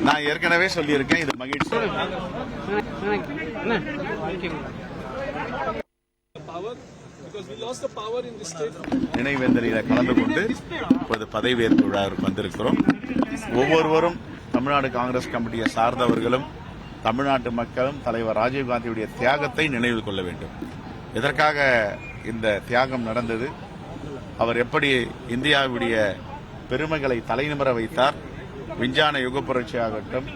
நான் ஏற்கனவே சொல்லியிருக்கேன், இது மகிழ்ச்சி. நினைவேந்தலில் கலந்து கொண்டு இப்போது பதவியேற்பு விழாவிற்கு வந்திருக்கிறோம். ஒவ்வொருவரும் தமிழ்நாடு காங்கிரஸ் கமிட்டியை சார்ந்தவர்களும் தமிழ்நாட்டு மக்களும் தலைவர் ராஜீவ்காந்தியுடைய தியாகத்தை நினைவில் கொள்ள வேண்டும். எதற்காக இந்த தியாகம் நடந்தது, அவர் எப்படி இந்தியாவுடைய பெருமைகளை தலைநிமிர வைத்தார், விஞ்ஞான யுக புரட்சி ஆகட்டும்,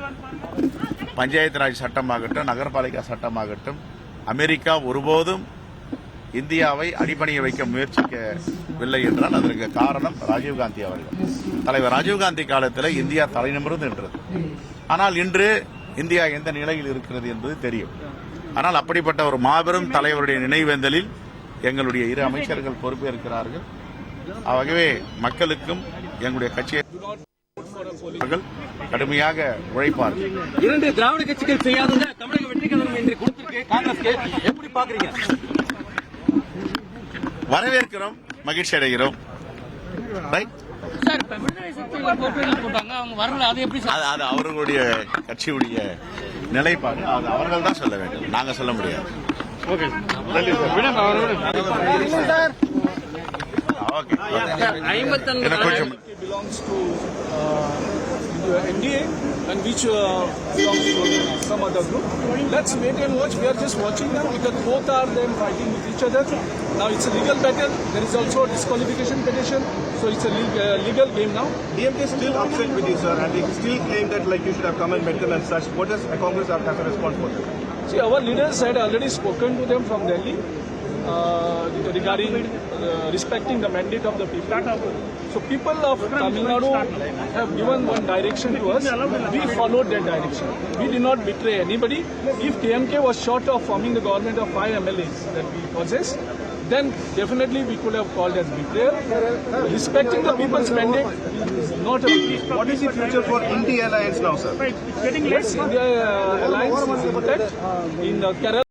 பஞ்சாயத்து ராஜ் சட்டமாகட்டும், நகரபாலிகா சட்டமாகட்டும், அமெரிக்கா ஒருபோதும் இந்தியாவை அடிபணிய வைக்க முயற்சிக்கவில்லை என்றால் அதற்கு காரணம் ராஜீவ்காந்தி அவர்கள். தலைவர் ராஜீவ்காந்தி காலத்தில் இந்தியா தலைநிமிர்ந்து நின்றது. ஆனால் இன்று இந்தியா எந்த நிலையில் இருக்கிறது என்பது தெரியும். ஆனால் அப்படிப்பட்ட ஒரு மாபெரும் தலைவருடைய நினைவேந்தலில் எங்களுடைய இரு அமைச்சர்கள் பொறுப்பேற்கிறார்கள். ஆகவே மக்களுக்கும் எங்களுடைய கட்சியை கடுமையாக உழைப்பார்கள். இரண்டு திராவிட கட்சிகள் செய்யாத தமிழக வெற்றி கழகம் என்று கொடுத்திருக்க காங்கிரஸ்க்கு எப்படி பாக்குறீங்க? வரவேற்கிறோம், மகிழ்ச்சி அடைகிறோம். அது அவர்களுடைய கட்சியுடைய நிலைப்பாடு, அது அவர்கள் தான் சொல்ல வேண்டும், நாங்க சொல்ல முடியாது. NDA and which belongs to some other group. Let's wait and watch. We are just watching them because both are them fighting with each other. Now it's a legal battle. There is also a disqualification petition, so it's a legal game now. DMK is still upset with you, sir, and they still claim that like you should have come and met them and such. What does Congress have as a response for them? See, our leaders had already spoken to them from Delhi regarding respecting the mandate of the people. So people of Tamil Nadu have given one direction to us. We followed that direction. We did not betray anybody. If KMK was short of forming the government of 5 MLAs that we possess, then definitely we could have called as betrayal. Respecting the people's mandate is not a big deal. What is the future for India Alliance now, sir? Yes, India Alliance is intact in Kerala.